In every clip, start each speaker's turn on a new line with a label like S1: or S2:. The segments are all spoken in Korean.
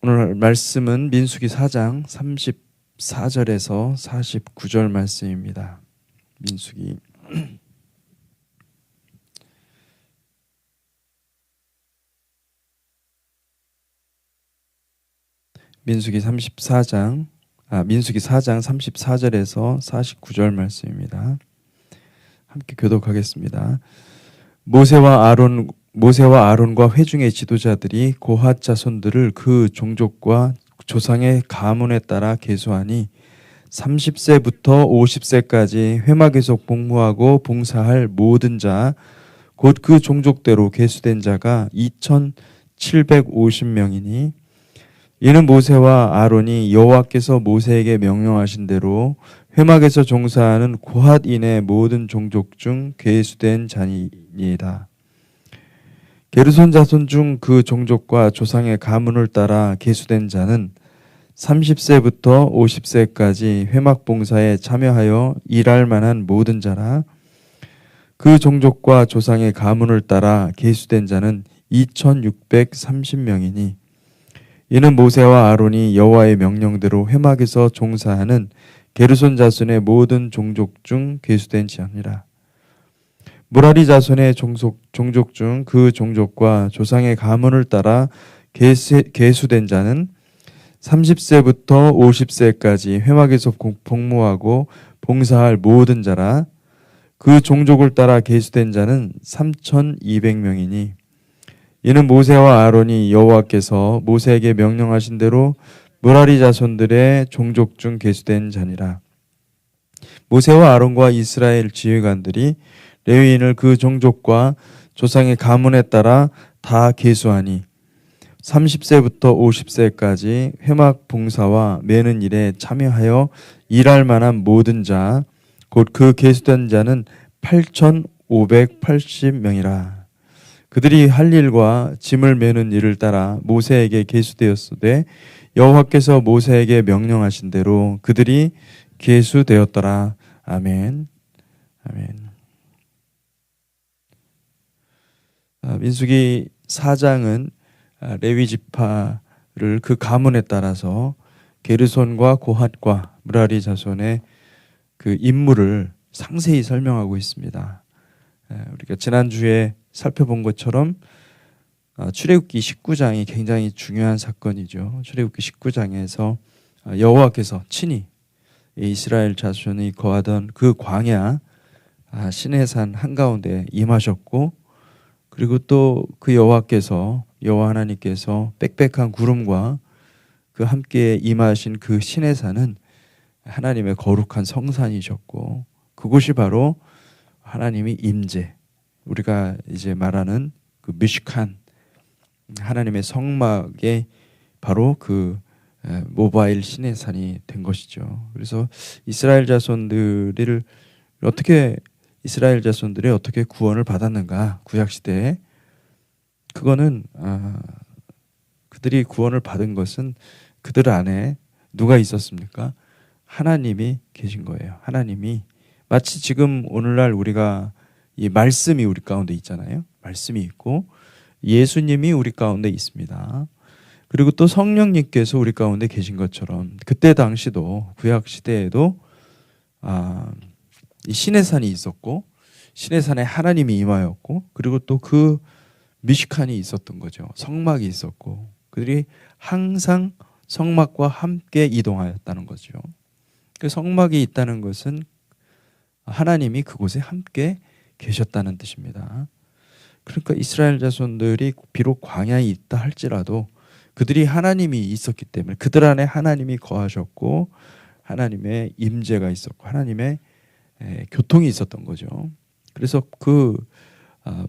S1: 오늘 말씀은 민수기 4장 34절에서 49절 말씀입니다. 민수기 4장 34절에서 49절 말씀입니다. 함께 교독하겠습니다. 모세와 아론과 회중의 지도자들이 고핫 자손들을 그 종족과 조상의 가문에 따라 계수하니 30세부터 50세까지 회막에서 복무하고 봉사할 모든 자, 곧 그 종족대로 계수된 자가 2,750명이니 이는 모세와 아론이 여호와께서 모세에게 명령하신 대로 회막에서 종사하는 고핫인의 모든 종족 중 계수된 자니이다. 게르손 자손 중 그 종족과 조상의 가문을 따라 계수된 자는 30세부터 50세까지 회막 봉사에 참여하여 일할 만한 모든 자라. 그 종족과 조상의 가문을 따라 계수된 자는 2,630명이니 이는 모세와 아론이 여호와의 명령대로 회막에서 종사하는 게르손 자손의 모든 종족 중 계수된 자니라. 무라리 자손의 종족 중 그 종족과 조상의 가문을 따라 계수된 자는 30세부터 50세까지 회막에서 복무하고 봉사할 모든 자라. 그 종족을 따라 계수된 자는 3,200명이니 이는 모세와 아론이 여호와께서 모세에게 명령하신 대로 무라리 자손들의 종족 중 계수된 자니라. 모세와 아론과 이스라엘 지휘관들이 레위인을 그 종족과 조상의 가문에 따라 다 계수하니 30세부터 50세까지 회막 봉사와 매는 일에 참여하여 일할 만한 모든 자, 곧 그 계수된 자는 8,580명이라. 그들이 할 일과 짐을 매는 일을 따라 모세에게 계수되었으되 여호와께서 모세에게 명령하신 대로 그들이 계수되었더라. 아멘. 아멘. 민수기 4장은 레위 지파를 그 가문에 따라서 게르손과 고핫과 무라리 자손의 그 임무를 상세히 설명하고 있습니다. 우리가 지난주에 살펴본 것처럼 출애굽기 19장이 굉장히 중요한 사건이죠. 출애굽기 19장에서 여호와께서 친히 이스라엘 자손이 거하던 그 광야 시내산 한가운데 임하셨고, 그리고 또 그 여호와 하나님께서 빽빽한 구름과 그 함께 임하신 그 시내산은 하나님의 거룩한 성산이셨고, 그곳이 바로 하나님의 임재, 우리가 이제 말하는 그 미시칸 하나님의 성막의 바로 그 모바일 시내산이 된 것이죠. 그래서 이스라엘 자손들이 어떻게 구원을 받았는가, 구약 시대에 그거는 그들이 구원을 받은 것은 그들 안에 누가 있었습니까? 하나님이 계신 거예요. 하나님이 마치 지금 오늘날 우리가 이 말씀이 우리 가운데 있잖아요. 말씀이 있고 예수님이 우리 가운데 있습니다. 그리고 또 성령님께서 우리 가운데 계신 것처럼 그때 당시도 구약 시대에도 이 시내산이 있었고 시내산에 하나님이 임하였고, 그리고 또 그 미시칸이 있었던 거죠. 성막이 있었고 그들이 항상 성막과 함께 이동하였다는 거죠. 그 성막이 있다는 것은 하나님이 그곳에 함께 계셨다는 뜻입니다. 그러니까 이스라엘 자손들이 비록 광야에 있다 할지라도 그들이 하나님이 있었기 때문에 그들 안에 하나님이 거하셨고 하나님의 임재가 있었고 하나님의 교통이 있었던 거죠. 그래서 그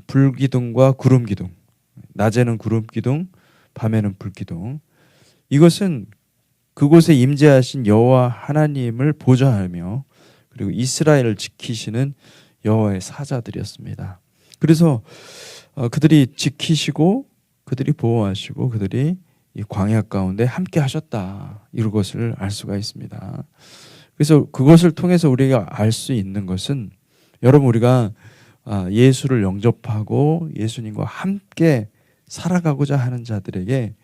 S1: 불기둥과 구름기둥, 낮에는 구름기둥, 밤에는 불기둥, 이것은 그곳에 임재하신 여호와 하나님을 보좌하며 그리고 이스라엘을 지키시는 여호와의 사자들이었습니다. 그래서 그들이 지키시고 그들이 보호하시고 그들이 이 광야 가운데 함께 하셨다, 이것을 알 수가 있습니다. 그래서 그것을 통해서 우리가 알 수 있는 것은, 여러분, 우리가 예수를 영접하고 예수님과 함께 살아가고자 하는 자들에게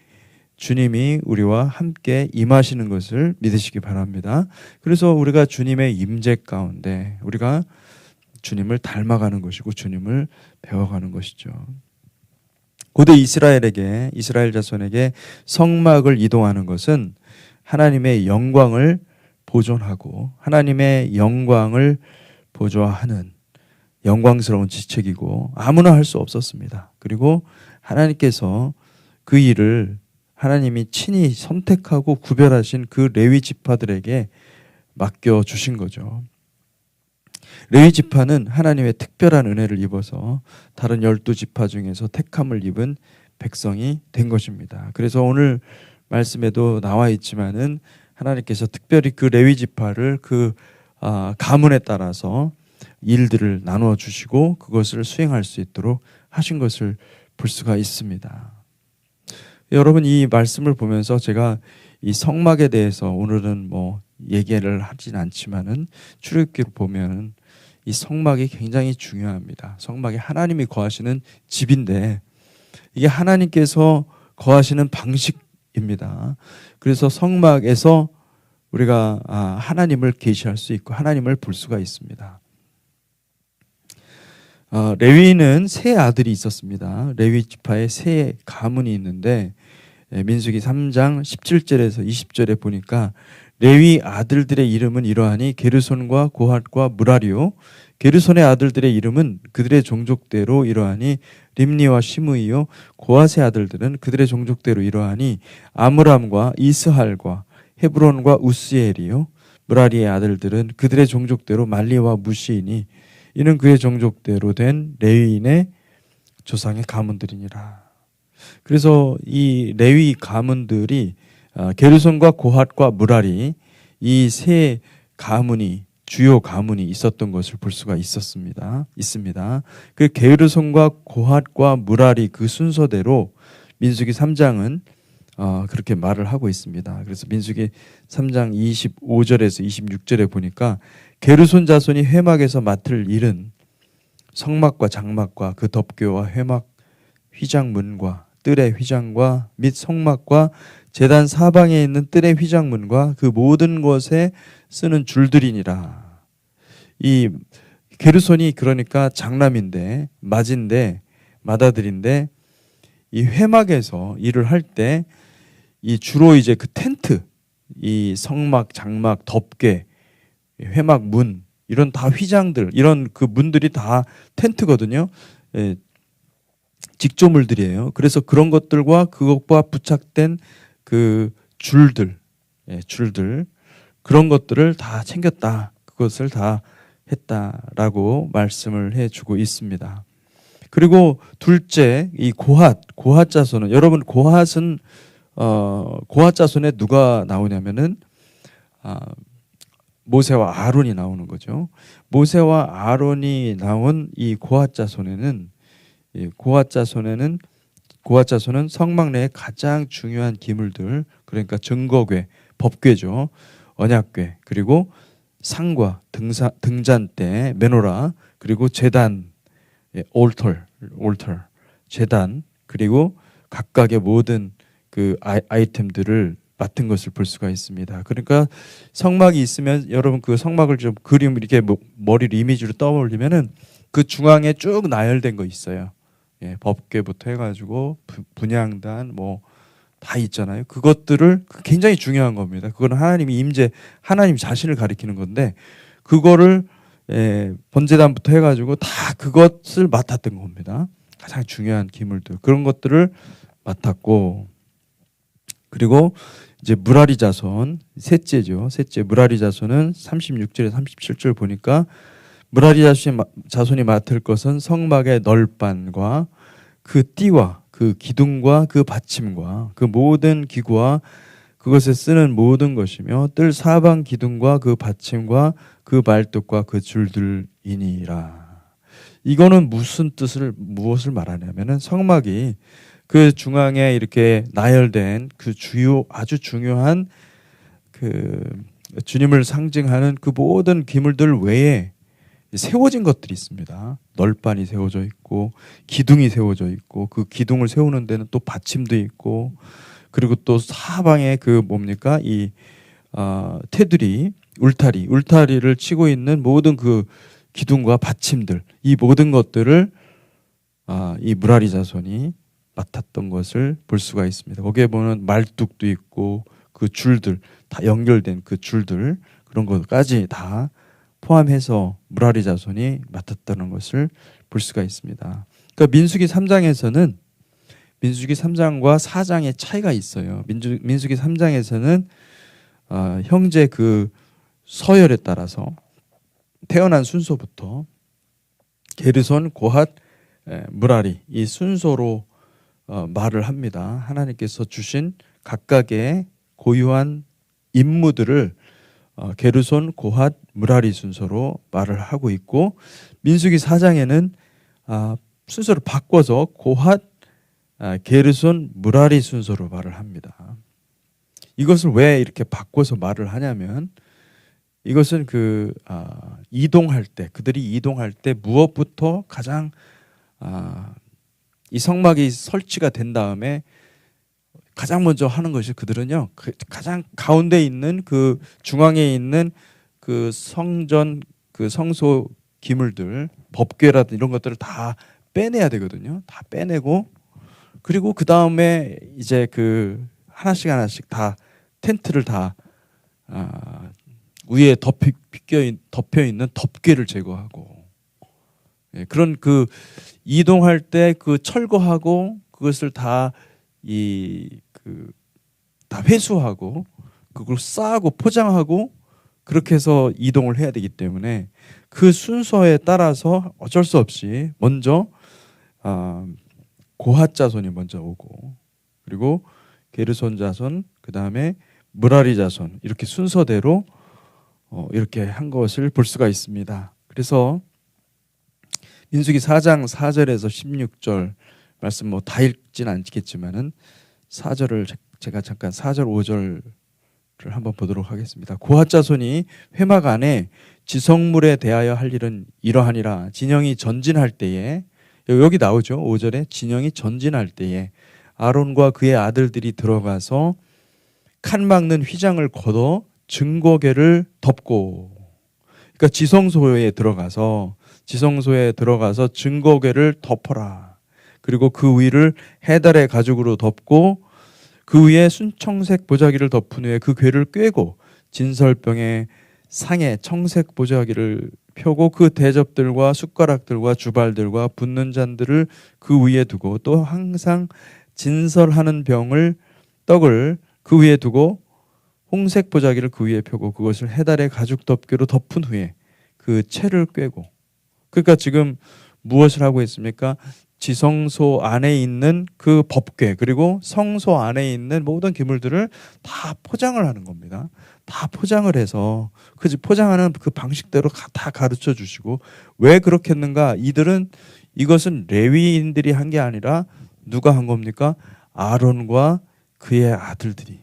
S1: 주님이 우리와 함께 임하시는 것을 믿으시기 바랍니다. 그래서 우리가 주님의 임재 가운데 우리가 주님을 닮아가는 것이고 주님을 배워가는 것이죠. 고대 이스라엘 자손에게 성막을 이동하는 것은 하나님의 영광을 보존하고 하나님의 영광을 보좌하는 영광스러운 지책이고 아무나 할 수 없었습니다. 그리고 하나님께서 그 일을 하나님이 친히 선택하고 구별하신 그 레위 지파들에게 맡겨 주신 거죠. 레위 지파는 하나님의 특별한 은혜를 입어서 다른 12지파 중에서 택함을 입은 백성이 된 것입니다. 그래서 오늘 말씀에도 나와 있지만은 하나님께서 특별히 그 레위 지파를 그 가문에 따라서 일들을 나누어 주시고 그것을 수행할 수 있도록 하신 것을 볼 수가 있습니다. 여러분, 이 말씀을 보면서 제가 이 성막에 대해서 오늘은 뭐 얘기를 하진 않지만은 출애굽기를 보면 이 성막이 굉장히 중요합니다. 성막이 하나님이 거하시는 집인데 이게 하나님께서 거하시는 방식입니다. 그래서 성막에서 우리가 하나님을 계시할 수 있고 하나님을 볼 수가 있습니다. 레위는 세 아들이 있었습니다. 레위 지파에 세 가문이 있는데 민수기 3장 17절에서 20절에 보니까 레위 아들들의 이름은 이러하니 게르손과 고핫과 무라리요. 게르손의 아들들의 이름은 그들의 종족대로 이러하니 림니와 시므이요. 고핫의 아들들은 그들의 종족대로 이러하니 아므람과 이스할과 헤브론과 우스엘이요. 무라리의 아들들은 그들의 종족대로 말리와 무시이니 이는 그의 종족대로 된 레위인의 조상의 가문들이니라. 그래서 이 레위 가문들이 게르손과 고핫과 무라리 이 세 가문이 주요 가문이 있었던 것을 볼 수가 있습니다. 그 게르손과 고핫과 무라리 그 순서대로 민수기 3장은 그렇게 말을 하고 있습니다. 그래서 민수기 3장 25절에서 26절에 보니까 게르손 자손이 회막에서 맡을 일은 성막과 장막과 그 덮개와 회막 휘장문과 뜰의 휘장과 및 성막과 제단 사방에 있는 뜰의 휘장문과 그 모든 것에 쓰는 줄들이니라. 이 게르손이 그러니까 장남인데 맏아들인데 이 회막에서 일을 할 때 이 주로 이제 그 텐트, 이 성막, 장막, 덮개, 회막 문 이런 다 휘장들 이런 그 문들이 다 텐트거든요. 직조물들이에요. 그래서 그런 것들과 그것과 부착된 그 줄들 그런 것들을 다 챙겼다. 그것을 다 했다라고 말씀을 해주고 있습니다. 그리고 둘째 이 고핫 자손은 여러분 고핫은 고핫 자손에 누가 나오냐면은 모세와 아론이 나오는 거죠. 모세와 아론이 나온 이 고핫 자손은 성막 내의 가장 중요한 기물들, 그러니까 증거궤, 법궤죠, 언약궤, 그리고 상과 등잔대, 메노라, 그리고 제단, 올터, 제단, 그리고 각각의 모든 그 아이템들을 맡은 것을 볼 수가 있습니다. 그러니까 성막이 있으면 여러분 그 성막을 좀 그림 이렇게 머리를 이미지로 떠올리면은 그 중앙에 쭉 나열된 거 있어요. 법궤부터 해가지고 분향단 뭐 다 있잖아요. 그것들을 굉장히 중요한 겁니다. 그거는 하나님 자신을 가리키는 건데 그거를 번제단부터 해가지고 다 그것을 맡았던 겁니다. 가장 중요한 기물들 그런 것들을 맡았고 그리고 이제 무라리 자손 셋째죠. 셋째 무라리 자손은 36절에 37절 보니까 무라리 자손이 맡을 것은 성막의 널판과 그 띠와 그 기둥과 그 받침과 그 모든 기구와 그것에 쓰는 모든 것이며 뜰 사방 기둥과 그 받침과 그 말뚝과 그 줄들이니라. 이거는 무엇을 말하냐면은 성막이 그 중앙에 이렇게 나열된 그 아주 중요한 그 주님을 상징하는 그 모든 기물들 외에 세워진 것들이 있습니다. 널판이 세워져 있고 기둥이 세워져 있고 그 기둥을 세우는 데는 또 받침도 있고 그리고 또 사방에 그 뭡니까 이 테두리 울타리를 치고 있는 모든 그 기둥과 받침들, 이 모든 것들을 이 무라리 자손이 맡았던 것을 볼 수가 있습니다. 거기에 보면 말뚝도 있고 그 줄들 다 연결된 그 줄들 그런 것까지 다 포함해서 무라리 자손이 맡았다는 것을 볼 수가 있습니다. 그러니까 민수기 3장에서는 민수기 3장과 4장의 차이가 있어요. 민수기 3장에서는 형제 그 서열에 따라서 태어난 순서부터 게르손, 고핫, 무라리 이 순서로 말을 합니다. 하나님께서 주신 각각의 고유한 임무들을 게르손, 고핫, 무라리 순서로 말을 하고 있고 민수기 4장에는 순서를 바꿔서 고핫, 게르손, 무라리 순서로 말을 합니다. 이것을 왜 이렇게 바꿔서 말을 하냐면 이것은 이동할 때 그들이 이동할 때 무엇부터 가장 이 성막이 설치가 된 다음에 가장 먼저 하는 것이 그들은요 가장 가운데 있는 그 중앙에 있는 그 성전 그 성소 기물들 법궤라든 이런 것들을 다 빼내야 되거든요. 다 빼내고 그리고 그 다음에 이제 그 하나씩 다 텐트를 다 위에 덮여 있는 덮개를 제거하고 그런 그 이동할 때 그 철거하고 그것을 다 다 회수하고 그걸 싸고 포장하고 그렇게 해서 이동을 해야 되기 때문에 그 순서에 따라서 어쩔 수 없이 먼저 고핫 자손이 먼저 오고 그리고 게르손 자손 그 다음에 무라리 자손 이렇게 순서대로 이렇게 한 것을 볼 수가 있습니다. 그래서 민수기 4장 4절에서 16절 말씀 뭐 다 읽진 않겠지만은 4절을 제가 잠깐 4절 5절을 한번 보도록 하겠습니다. 고핫 자손이 회막 안에 지성물에 대하여 할 일은 이러하니라. 진영이 전진할 때에 여기 나오죠. 5절에 진영이 전진할 때에 아론과 그의 아들들이 들어가서 칸 막는 휘장을 걷어 증거궤를 덮고 그러니까 지성소에 들어가서 증거궤를 덮어라. 그리고 그 위를 해달의 가죽으로 덮고 그 위에 순청색 보자기를 덮은 후에 그 궤를 꿰고 진설병의 상에 청색 보자기를 펴고 그 대접들과 숟가락들과 주발들과 붓는 잔들을 그 위에 두고 또 항상 진설하는 떡을 그 위에 두고 홍색 보자기를 그 위에 펴고 그것을 해달의 가죽 덮개로 덮은 후에 그 채를 꿰고 그러니까 지금 무엇을 하고 있습니까? 지성소 안에 있는 그 법궤 그리고 성소 안에 있는 모든 기물들을 다 포장을 하는 겁니다. 다 포장을 해서 그 포장하는 그 방식대로 다 가르쳐 주시고 왜 그렇게 했는가? 이것은 레위인들이 한 게 아니라 누가 한 겁니까? 아론과 그의 아들들이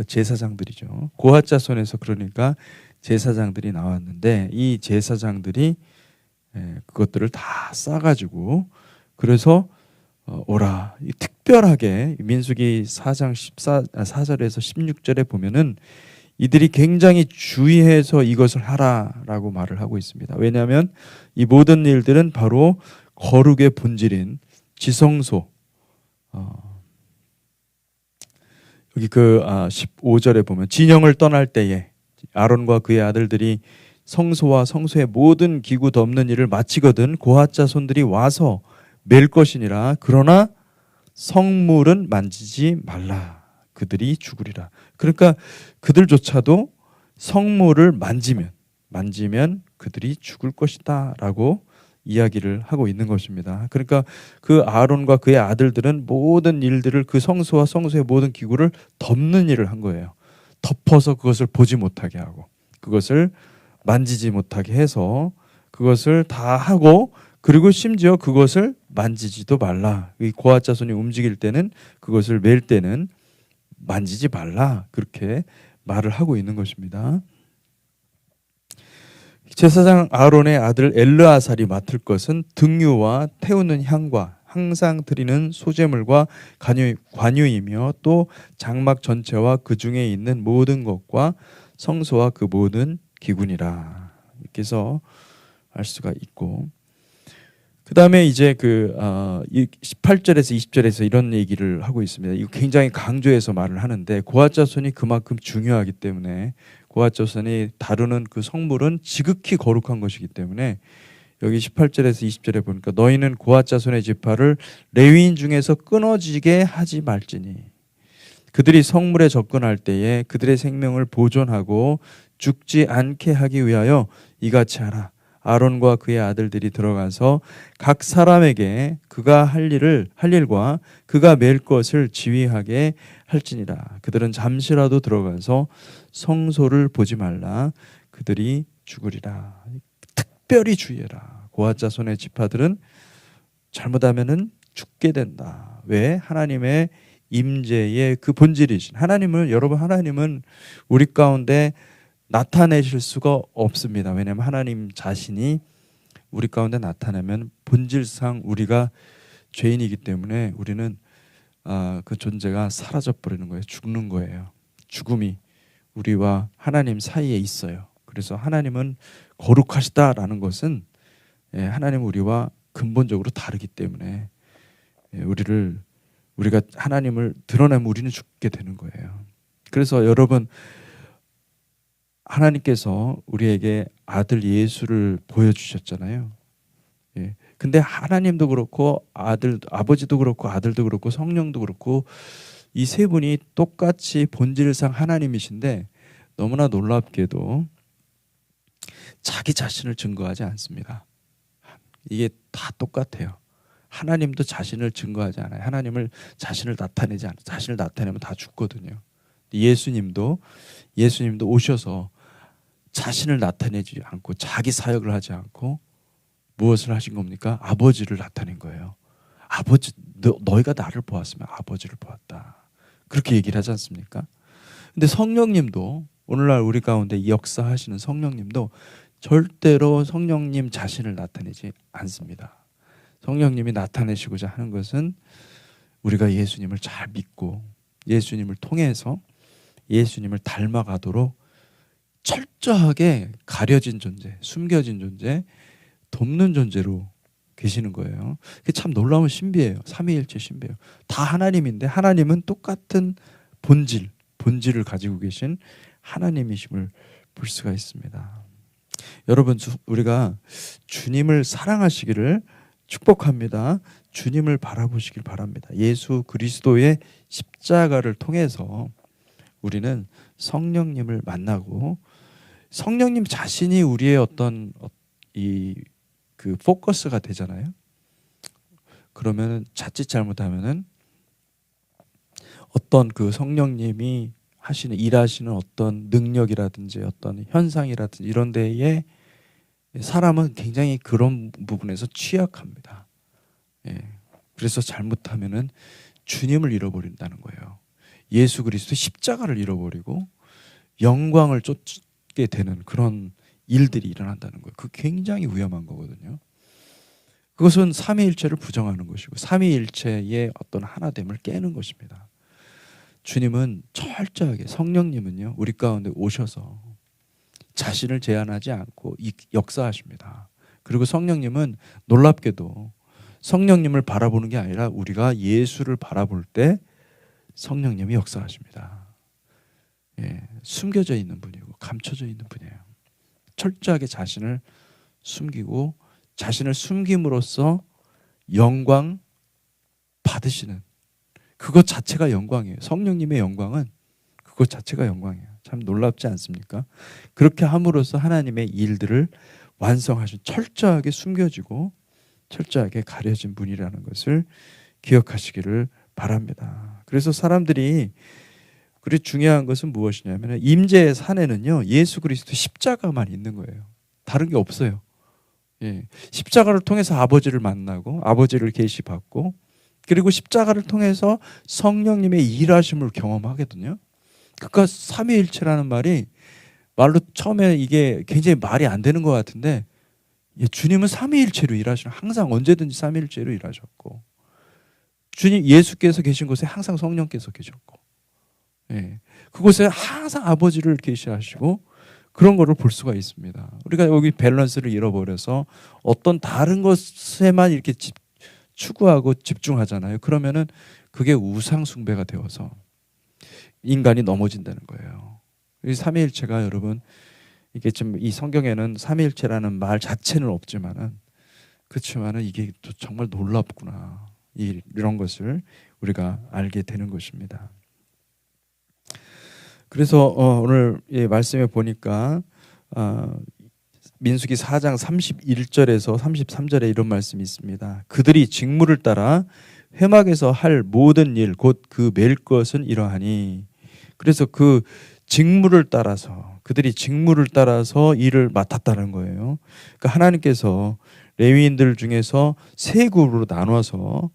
S1: 제사장들이죠. 고핫 자손에서 그러니까 제사장들이 나왔는데 이 제사장들이 그것들을 다 싸가지고 그래서 오라. 특별하게 민수기 4장 4절에서 16절에 보면은 이들이 굉장히 주의해서 이것을 하라라고 말을 하고 있습니다. 왜냐하면 이 모든 일들은 바로 거룩의 본질인 지성소 여기 15절에 보면 진영을 떠날 때에 아론과 그의 아들들이 성소와 성소의 모든 기구 덮는 일을 마치거든 고핫 자손들이 와서 맬 것이니라. 그러나 성물은 만지지 말라. 그들이 죽으리라. 그러니까 그들조차도 성물을 만지면 그들이 죽을 것이다 라고 이야기를 하고 있는 것입니다. 그러니까 그 아론과 그의 아들들은 모든 일들을 그 성소와 성소의 모든 기구를 덮는 일을 한 거예요. 덮어서 그것을 보지 못하게 하고 그것을 만지지 못하게 해서 그것을 다 하고 그리고 심지어 그것을 만지지도 말라. 이 고핫 자손이 움직일 때는 그것을 맬 때는 만지지 말라. 그렇게 말을 하고 있는 것입니다. 제사장 아론의 아들 엘르아살이 맡을 것은 등유와 태우는 향과 항상 드리는 소제물과 관유이며 또 장막 전체와 그 중에 있는 모든 것과 성소와 그 모든 기구니라. 이렇게 해서 알 수가 있고, 그 다음에 이제 18절에서 20절에서 이런 얘기를 하고 있습니다. 이거 굉장히 강조해서 말을 하는데, 고앗 자손이 그만큼 중요하기 때문에, 고앗 자손이 다루는 그 성물은 지극히 거룩한 것이기 때문에, 여기 18절에서 20절에 보니까 너희는 고앗 자손의 지파를 레위인 중에서 끊어지게 하지 말지니, 그들이 성물에 접근할 때에 그들의 생명을 보존하고 죽지 않게 하기 위하여 이같이 하라. 아론과 그의 아들들이 들어가서 각 사람에게 그가 할 일과 그가 맬 것을 지휘하게 할지니라. 그들은 잠시라도 들어가서 성소를 보지 말라. 그들이 죽으리라. 특별히 주의해라. 고앗 자손의 지파들은 잘못하면은 죽게 된다. 왜? 하나님의 임재의 그 본질이신 하나님은 우리 가운데 나타내실 수가 없습니다. 왜냐하면 하나님 자신이 우리 가운데 나타나면 본질상 우리가 죄인이기 때문에 우리는 그 존재가 사라져 버리는 거예요. 죽는 거예요. 죽음이 우리와 하나님 사이에 있어요. 그래서 하나님은 거룩하시다라는 것은 하나님 우리와 근본적으로 다르기 때문에 우리가 하나님을 드러내면 우리는 죽게 되는 거예요. 그래서 여러분, 하나님께서 우리에게 아들 예수를 보여주셨잖아요. 근데 하나님도 그렇고 아버지도 그렇고 아들도 그렇고 성령도 그렇고 이 세 분이 똑같이 본질상 하나님이신데 너무나 놀랍게도 자기 자신을 증거하지 않습니다. 이게 다 똑같아요. 하나님도 자신을 증거하지 않아요. 자신을 나타내지 않아요. 자신을 나타내면 다 죽거든요. 예수님도 오셔서 자신을 나타내지 않고 자기 사역을 하지 않고 무엇을 하신 겁니까? 아버지를 나타낸 거예요. 아버지, 너희가 나를 보았으면 아버지를 보았다. 그렇게 얘기를 하지 않습니까? 근데 성령님도, 오늘날 우리 가운데 역사하시는 성령님도 절대로 성령님 자신을 나타내지 않습니다. 성령님이 나타내시고자 하는 것은 우리가 예수님을 잘 믿고 예수님을 통해서 예수님을 닮아가도록 철저하게 가려진 존재, 숨겨진 존재, 돕는 존재로 계시는 거예요. 그게 참 놀라운 신비예요. 삼위일체 신비예요. 다 하나님인데 하나님은 똑같은 본질을 가지고 계신 하나님이심을 볼 수가 있습니다. 여러분, 우리가 주님을 사랑하시기를 축복합니다. 주님을 바라보시길 바랍니다. 예수 그리스도의 십자가를 통해서 우리는 성령님을 만나고 성령님 자신이 우리의 어떤 그 포커스가 되잖아요. 그러면 자칫 잘못하면은 어떤 그 성령님이 일하시는 어떤 능력이라든지 어떤 현상이라든지 이런 데에 사람은 굉장히 그런 부분에서 취약합니다. 그래서 잘못하면은 주님을 잃어버린다는 거예요. 예수 그리스도 십자가를 잃어버리고 영광을 쫓게 되는 그런 일들이 일어난다는 거예요. 그게 굉장히 위험한 거거든요. 그것은 삼위일체를 부정하는 것이고 삼위일체의 어떤 하나됨을 깨는 것입니다. 주님은 철저하게, 성령님은요 우리 가운데 오셔서 자신을 제한하지 않고 역사하십니다. 그리고 성령님은 놀랍게도 성령님을 바라보는 게 아니라 우리가 예수를 바라볼 때 성령님이 역사하십니다. 숨겨져 있는 분이고 감춰져 있는 분이에요. 철저하게 자신을 숨기고 자신을 숨김으로써 영광 받으시는 그것 자체가 영광이에요. 성령님의 영광은 그것 자체가 영광이에요. 참 놀랍지 않습니까? 그렇게 함으로써 하나님의 일들을 완성하신, 철저하게 숨겨지고 철저하게 가려진 분이라는 것을 기억하시기를 바랍니다. 그래서 사람들이, 그리고 중요한 것은 무엇이냐면 임재의 산에는요 예수 그리스도 십자가만 있는 거예요. 다른 게 없어요. 십자가를 통해서 아버지를 만나고 아버지를 계시받고 그리고 십자가를 통해서 성령님의 일하심을 경험하거든요. 그러니까 삼위일체라는 말로 처음에 이게 굉장히 말이 안 되는 것 같은데 주님은 삼위일체로 일하시는, 항상 언제든지 삼위일체로 일하셨고 주님 예수께서 계신 곳에 항상 성령께서 계셨고, 예. 그곳에 항상 아버지를 계시하시고 그런 거를 볼 수가 있습니다. 우리가 여기 밸런스를 잃어버려서 어떤 다른 것에만 이렇게 추구하고 집중하잖아요. 그러면은 그게 우상 숭배가 되어서 인간이 넘어진다는 거예요. 이 삼위일체가 여러분, 이게 좀 이 성경에는 삼위일체라는 말 자체는 없지만은, 그렇지만은 이게 또 정말 놀랍구나, 이런 것을 우리가 알게 되는 것입니다. 그래서 오늘 이 말씀에 보니까 민수기 4장 31절에서 33절에 이런 말씀이 있습니다. 그들이 직무를 따라 회막에서 할 모든 일 곧 그 맬 것은 이러하니. 그래서 그 직무를 따라서, 그들이 직무를 따라서 일을 맡았다는 거예요. 그러니까 하나님께서 레위인들 중에서 세 그룹으로 나눠서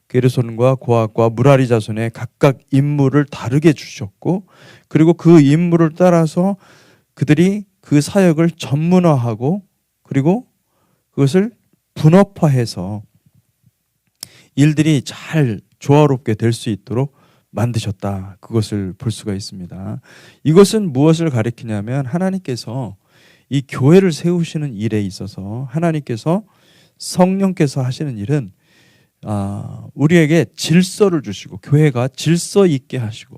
S1: 게르손과 고핫과 무라리 자손의 각각 임무를 다르게 주셨고, 그리고 그 임무를 따라서 그들이 그 사역을 전문화하고, 그리고 그것을 분업화해서 일들이 잘 조화롭게 될 수 있도록 만드셨다. 그것을 볼 수가 있습니다. 이것은 무엇을 가리키냐면, 하나님께서 이 교회를 세우시는 일에 있어서 하나님께서, 성령께서 하시는 일은 우리에게 질서를 주시고, 교회가 질서 있게 하시고,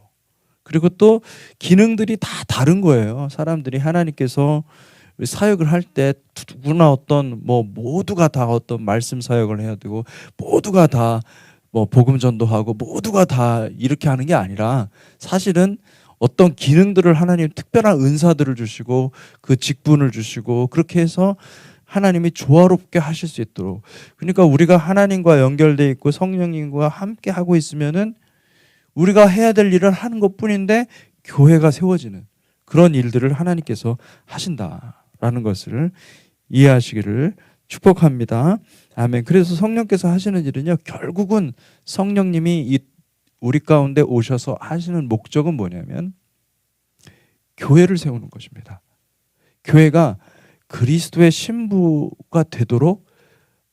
S1: 그리고 또 기능들이 다 다른 거예요. 사람들이 하나님께서 사역을 할 때 누구나 모두가 다 어떤 말씀 사역을 해야 되고, 모두가 다 복음 전도하고, 모두가 다 이렇게 하는 게 아니라, 사실은 어떤 기능들을 하나님 특별한 은사들을 주시고 그 직분을 주시고, 그렇게 해서 하나님이 조화롭게 하실 수 있도록. 그러니까 우리가 하나님과 연결되어 있고 성령님과 함께 하고 있으면은 우리가 해야 될 일을 하는 것뿐인데 교회가 세워지는 그런 일들을 하나님께서 하신다라는 것을 이해하시기를 축복합니다. 아멘. 그래서 성령께서 하시는 일은요, 결국은 성령님이 우리 가운데 오셔서 하시는 목적은 뭐냐면 교회를 세우는 것입니다. 교회가 그리스도의 신부가 되도록,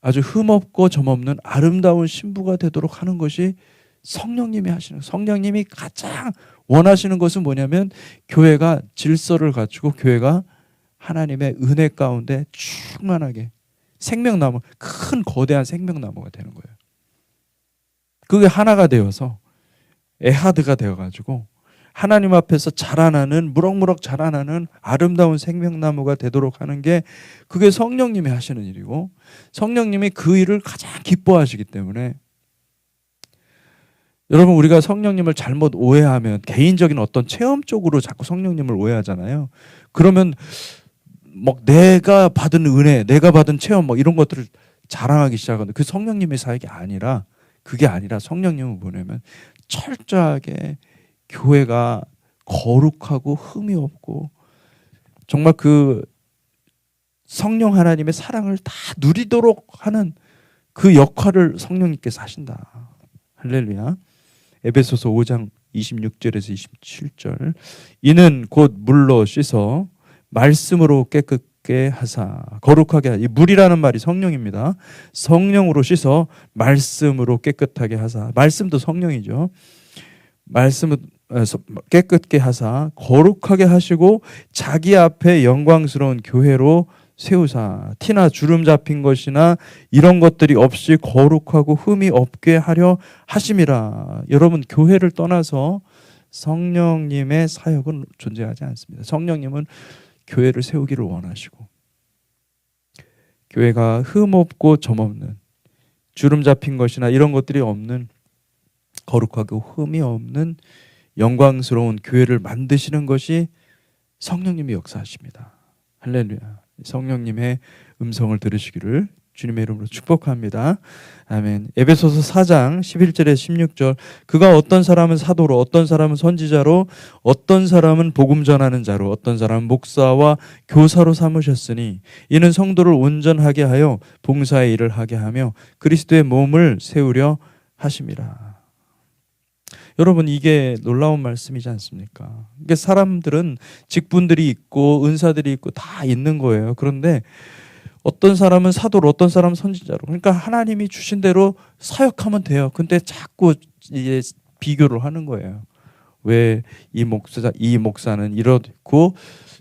S1: 아주 흠없고 점없는 아름다운 신부가 되도록 하는 것이 성령님이 하시는, 성령님이 가장 원하시는 것은 뭐냐면 교회가 질서를 갖추고, 교회가 하나님의 은혜 가운데 충만하게 생명나무, 큰 거대한 생명나무가 되는 거예요. 그게 하나가 되어서 에하드가 되어가지고 하나님 앞에서 자라나는, 무럭무럭 자라나는 아름다운 생명나무가 되도록 하는 게, 그게 성령님이 하시는 일이고, 성령님이 그 일을 가장 기뻐하시기 때문에, 여러분, 우리가 성령님을 잘못 오해하면, 개인적인 어떤 체험적으로 자꾸 성령님을 오해하잖아요. 그러면 내가 받은 은혜, 내가 받은 체험 이런 것들을 자랑하기 시작하는데, 그 성령님의 사역이 아니라, 그게 아니라 성령님은 뭐냐면 철저하게 교회가 거룩하고 흠이 없고, 정말 그 성령 하나님의 사랑을 다 누리도록 하는 그 역할을 성령님께서 하신다. 할렐루야. 에베소서 5장 26절에서 27절. 이는 곧 물로 씻어 말씀으로 깨끗게 하사 거룩하게 하사. 이 물이라는 말이 성령입니다. 성령으로 씻어 말씀으로 깨끗하게 하사. 말씀도 성령이죠. 말씀은 깨끗게 하사 거룩하게 하시고, 자기 앞에 영광스러운 교회로 세우사 티나 주름 잡힌 것이나 이런 것들이 없이 거룩하고 흠이 없게 하려 하심이라. 여러분, 교회를 떠나서 성령님의 사역은 존재하지 않습니다. 성령님은 교회를 세우기를 원하시고, 교회가 흠 없고 점 없는, 주름 잡힌 것이나 이런 것들이 없는, 거룩하고 흠이 없는 영광스러운 교회를 만드시는 것이 성령님이 역사하십니다. 할렐루야. 성령님의 음성을 들으시기를 주님의 이름으로 축복합니다. 아멘. 에베소서 4장 11절에 16절. 그가 어떤 사람은 사도로, 어떤 사람은 선지자로, 어떤 사람은 복음 전하는 자로, 어떤 사람은 목사와 교사로 삼으셨으니 이는 성도를 온전하게 하여 봉사의 일을 하게 하며 그리스도의 몸을 세우려 하심이라. 여러분, 이게 놀라운 말씀이지 않습니까? 이게 사람들은 직분들이 있고 은사들이 있고 다 있는 거예요. 그런데 어떤 사람은 사도로, 어떤 사람은 선지자로. 그러니까 하나님이 주신 대로 사역하면 돼요. 근데 자꾸 이제 비교를 하는 거예요. 왜 이 목사는 이렇고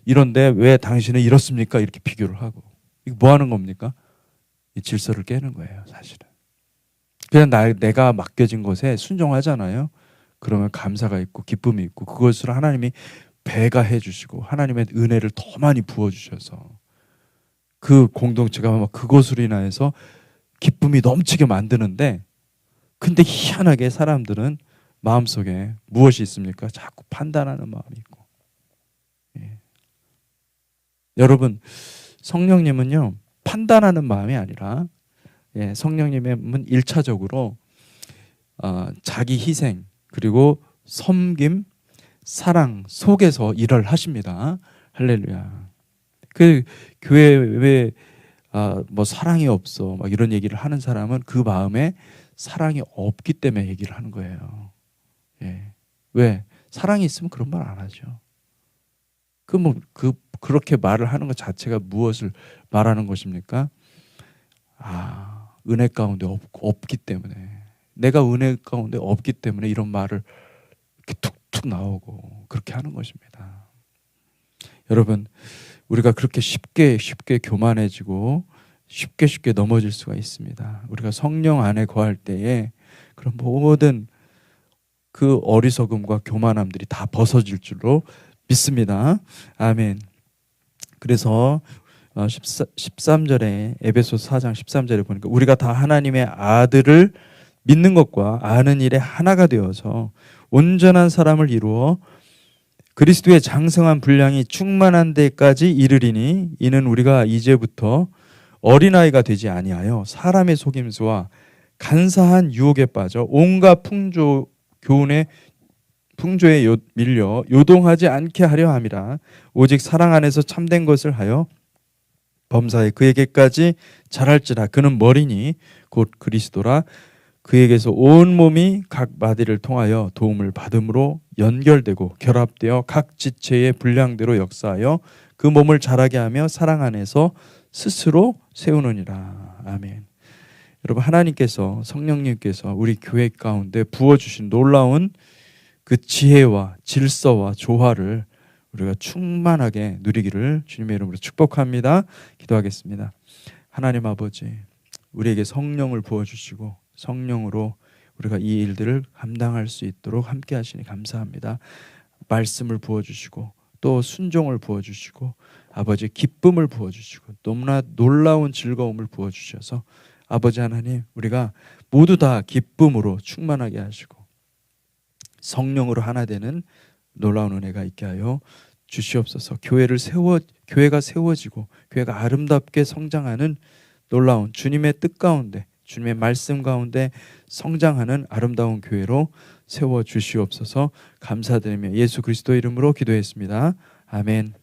S1: 이런데 왜 당신은 이렇습니까? 이렇게 비교를 하고. 이거 뭐 하는 겁니까? 이 질서를 깨는 거예요, 사실은. 그냥 내가 맡겨진 것에 순종하잖아요. 그러면 감사가 있고 기쁨이 있고 그것을 하나님이 배가해 주시고 하나님의 은혜를 더 많이 부어 주셔서 그 공동체가 막 그것으로 인하여서 기쁨이 넘치게 만드는데, 근데 희한하게 사람들은 마음속에 무엇이 있습니까? 자꾸 판단하는 마음이 있고. 예. 여러분, 성령님은요 판단하는 마음이 아니라, 성령님은 1차적으로 자기 희생 그리고 섬김, 사랑 속에서 일을 하십니다. 할렐루야. 그 교회에 왜 뭐 사랑이 없어 막 이런 얘기를 하는 사람은 그 마음에 사랑이 없기 때문에 얘기를 하는 거예요. 예. 왜? 사랑이 있으면 그런 말 안 하죠. 그렇게 말을 하는 것 자체가 무엇을 말하는 것입니까? 은혜 가운데 없기 때문에, 내가 은혜 가운데 없기 때문에 이런 말을 이렇게 툭툭 나오고 그렇게 하는 것입니다. 여러분, 우리가 그렇게 쉽게 교만해지고 쉽게 넘어질 수가 있습니다. 우리가 성령 안에 거할 때에 그런 모든 그 어리석음과 교만함들이 다 벗어질 줄로 믿습니다. 아멘. 그래서 13절에 에베소서 4장 13절에 보니까 우리가 다 하나님의 아들을 믿는 것과 아는 일에 하나가 되어서 온전한 사람을 이루어 그리스도의 장성한 분량이 충만한 데까지 이르리니 이는 우리가 이제부터 어린아이가 되지 아니하여 사람의 속임수와 간사한 유혹에 빠져 온갖 교훈의 풍조에 밀려 요동하지 않게 하려 함이라. 오직 사랑 안에서 참된 것을 하여 범사에 그에게까지 자랄지라. 그는 머리니 곧 그리스도라. 그에게서 온 몸이 각 마디를 통하여 도움을 받음으로 연결되고 결합되어 각 지체의 분량대로 역사하여 그 몸을 자라게 하며 사랑 안에서 스스로 세우느니라. 아멘. 여러분, 하나님께서, 성령님께서 우리 교회 가운데 부어주신 놀라운 그 지혜와 질서와 조화를 우리가 충만하게 누리기를 주님의 이름으로 축복합니다. 기도하겠습니다. 하나님 아버지, 우리에게 성령을 부어주시고 성령으로 우리가 이 일들을 감당할 수 있도록 함께 하시니 감사합니다. 말씀을 부어주시고 또 순종을 부어주시고 아버지 기쁨을 부어주시고 너무나 놀라운 즐거움을 부어주셔서 아버지 하나님, 우리가 모두 다 기쁨으로 충만하게 하시고 성령으로 하나 되는 놀라운 은혜가 있게 하여 주시옵소서. 교회가 세워지고 교회가 아름답게 성장하는 놀라운 주님의 뜻 가운데, 주님의 말씀 가운데 성장하는 아름다운 교회로 세워 주시옵소서. 감사드리며 예수 그리스도 이름으로 기도했습니다. 아멘.